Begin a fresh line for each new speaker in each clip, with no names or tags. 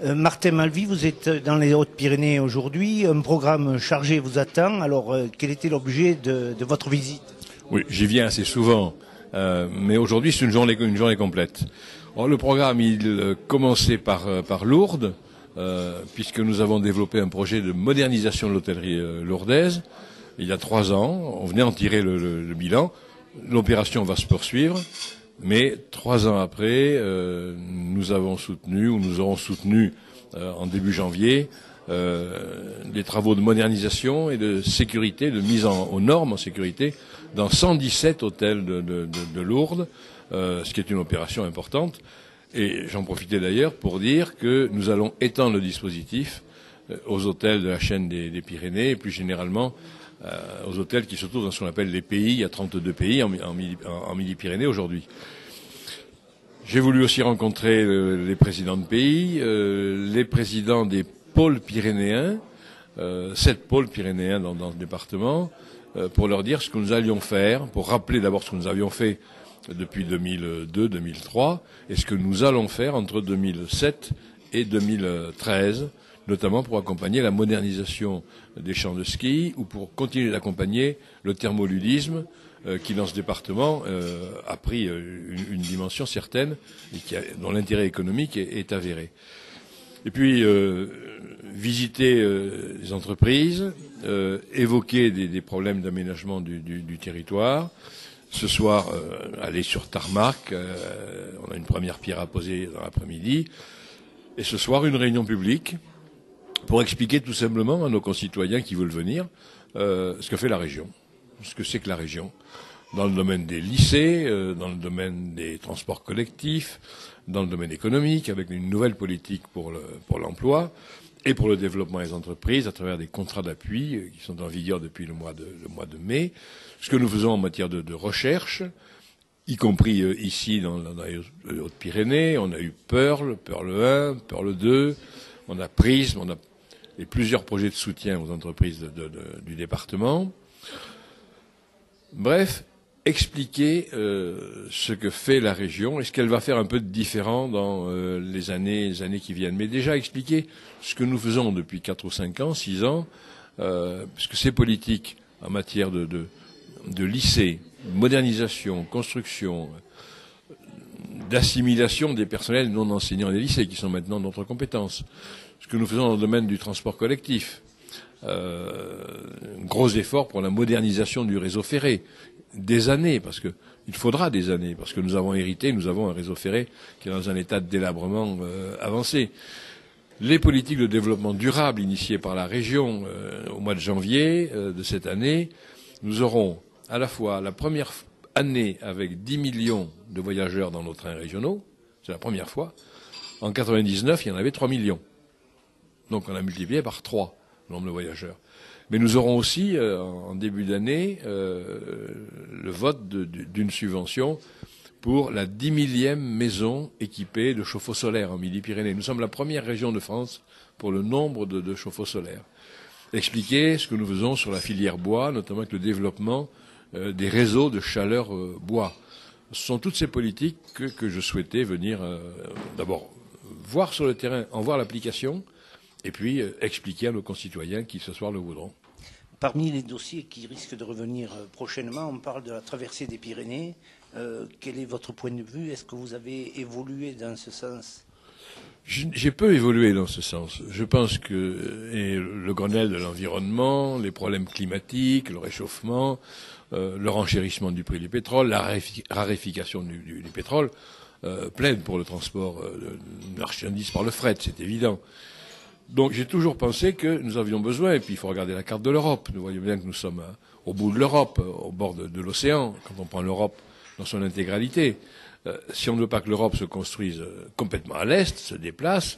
Martin Malvy, vous êtes dans les Hautes-Pyrénées aujourd'hui. Un programme chargé vous attend. Alors, quel était l'objet de votre visite?
Oui, j'y viens assez souvent, mais aujourd'hui c'est une journée complète. Alors, le programme, il commençait par Lourdes, puisque nous avons développé un projet de modernisation de l'hôtellerie lourdaise il y a 3 ans. On venait en tirer le bilan. L'opération va se poursuivre, mais 3 ans après, nous aurons soutenu en début janvier des travaux de modernisation et de sécurité, de mise aux normes en sécurité dans 117 hôtels de Lourdes, ce qui est une opération importante. Et j'en profitais d'ailleurs pour dire que nous allons étendre le dispositif aux hôtels de la chaîne des Pyrénées et plus généralement aux hôtels qui se trouvent dans ce qu'on appelle les pays. Il y a 32 pays en Midi-Pyrénées aujourd'hui. J'ai voulu aussi rencontrer les présidents de pays, les présidents des pôles pyrénéens, 7 pôles pyrénéens dans le département, pour leur dire ce que nous allions faire, pour rappeler d'abord ce que nous avions fait depuis 2002-2003 et ce que nous allons faire entre 2007 et 2013, notamment pour accompagner la modernisation des champs de ski ou pour continuer d'accompagner le thermoludisme qui, dans ce département, a pris une dimension certaine et dont l'intérêt économique est avéré. Et puis, visiter les entreprises, évoquer des problèmes d'aménagement du territoire. Ce soir, aller sur Tarmac, on a une première pierre à poser dans l'après-midi. Et ce soir, une réunion publique pour expliquer tout simplement à nos concitoyens qui veulent venir ce que fait la région, ce que c'est que la région, dans le domaine des lycées, dans le domaine des transports collectifs, dans le domaine économique, avec une nouvelle politique pour l'emploi et pour le développement des entreprises à travers des contrats d'appui qui sont en vigueur depuis le mois de mai. Ce que nous faisons en matière de recherche, y compris ici dans les Hautes-Pyrénées, on a eu Pearl 1, Pearl 2, on a Prism, on a et plusieurs projets de soutien aux entreprises du département. Bref, expliquer ce que fait la région et ce qu'elle va faire un peu de différent dans les années qui viennent. Mais déjà expliquer ce que nous faisons depuis 4 ou 5 ans, 6 ans, puisque ces politiques en matière de lycée, modernisation, construction, d'assimilation des personnels non enseignants des lycées qui sont maintenant notre compétence. Ce que nous faisons dans le domaine du transport collectif. Gros effort pour la modernisation du réseau ferré. Des années, parce que il faudra des années, parce que nous avons un réseau ferré qui est dans un état de délabrement avancé. Les politiques de développement durable initiées par la région au mois de janvier de cette année, nous aurons à la fois la première année avec 10 millions de voyageurs dans nos trains régionaux, c'est la première fois. En 99, il y en avait 3 millions. Donc on a multiplié par 3 le nombre de voyageurs. Mais nous aurons aussi, en début d'année, le vote d'une subvention pour la 10 millième maison équipée de chauffe-eau solaire en Midi-Pyrénées. Nous sommes la première région de France pour le nombre de chauffe-eau solaires. Expliquer ce que nous faisons sur la filière bois, notamment avec le développement des réseaux de chaleur bois. Ce sont toutes ces politiques que je souhaitais venir d'abord voir sur le terrain, en voir l'application, et puis expliquer à nos concitoyens qui ce soir le voudront.
Parmi les dossiers qui risquent de revenir prochainement, on parle de la traversée des Pyrénées. Quel est votre point de vue? Est-ce que vous avez évolué dans ce sens?
J'ai peu évolué dans ce sens. Je pense que le Grenelle de l'environnement, les problèmes climatiques, le réchauffement, le renchérissement du prix du pétrole, la raréfication du pétrole, plaident pour le transport de marchandises par le fret, c'est évident. Donc j'ai toujours pensé que nous avions besoin, et puis il faut regarder la carte de l'Europe. Nous voyons bien que nous sommes au bout de l'Europe, au bord de l'océan, quand on prend l'Europe dans son intégralité. Si on ne veut pas que l'Europe se construise complètement à l'est, se déplace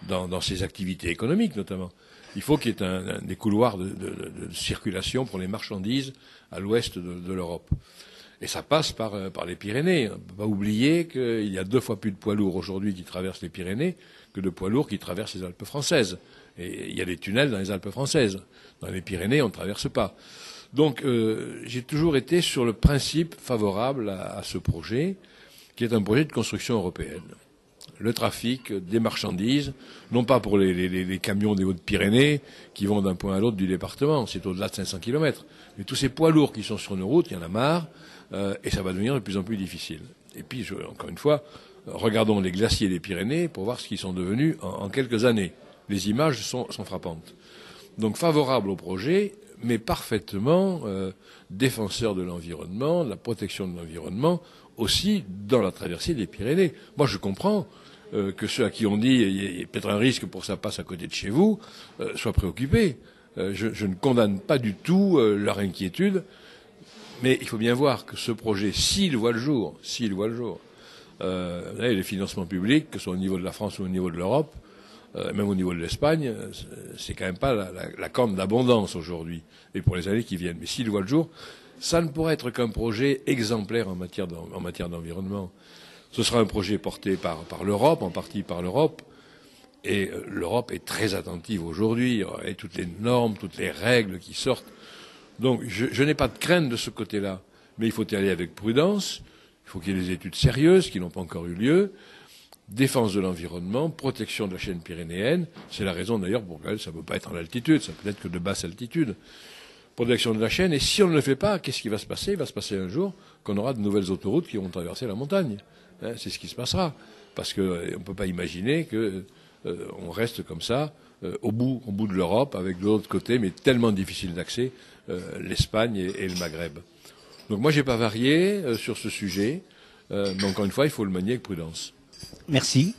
dans ses activités économiques notamment, il faut qu'il y ait des couloirs de circulation pour les marchandises à l'ouest de l'Europe. Et ça passe par les Pyrénées. On ne peut pas oublier qu'il y a 2 fois plus de poids lourds aujourd'hui qui traversent les Pyrénées que de poids lourds qui traversent les Alpes françaises. Et il y a des tunnels dans les Alpes françaises. Dans les Pyrénées, on ne traverse pas. Donc j'ai toujours été sur le principe favorable à ce projet, qui est un projet de construction européenne. le trafic des marchandises, non pas pour les camions des Hautes-Pyrénées qui vont d'un point à l'autre du département, c'est au-delà de 500 km, mais tous ces poids lourds qui sont sur nos routes, il y en a marre, et ça va devenir de plus en plus difficile. Et puis, encore une fois, regardons les glaciers des Pyrénées pour voir ce qu'ils sont devenus en quelques années. Les images sont frappantes. Donc favorable au projet, mais parfaitement défenseur de l'environnement, de la protection de l'environnement, aussi dans la traversée des Pyrénées. Moi, je comprends que ceux à qui on dit il y a peut-être un risque pour que ça passe à côté de chez vous soient préoccupés. Je ne condamne pas du tout leur inquiétude, mais il faut bien voir que ce projet, s'il voit le jour, vous savez, les financements publics, que ce soit au niveau de la France ou au niveau de l'Europe, même au niveau de l'Espagne, c'est quand même pas la corne d'abondance aujourd'hui, et pour les années qui viennent. Mais s'il voit le jour, ça ne pourrait être qu'un projet exemplaire en matière d'environnement. Ce sera un projet porté par l'Europe, en partie par l'Europe, et l'Europe est très attentive aujourd'hui, et toutes les normes, toutes les règles qui sortent. Donc je n'ai pas de crainte de ce côté-là, mais il faut y aller avec prudence, il faut qu'il y ait des études sérieuses qui n'ont pas encore eu lieu, défense de l'environnement, protection de la chaîne pyrénéenne, c'est la raison d'ailleurs pour laquelle ça ne peut pas être en altitude, ça peut être que de basse altitude. Protection de la chaîne, et si on ne le fait pas, qu'est-ce qui va se passer? Il va se passer un jour qu'on aura de nouvelles autoroutes qui vont traverser la montagne. Hein, c'est ce qui se passera. Parce qu'on ne peut pas imaginer qu'on reste comme ça, au bout de l'Europe, avec de l'autre côté, mais tellement difficile d'accès, l'Espagne et le Maghreb. Donc moi, j'ai pas varié sur ce sujet, mais encore une fois, il faut le manier avec prudence.
Merci.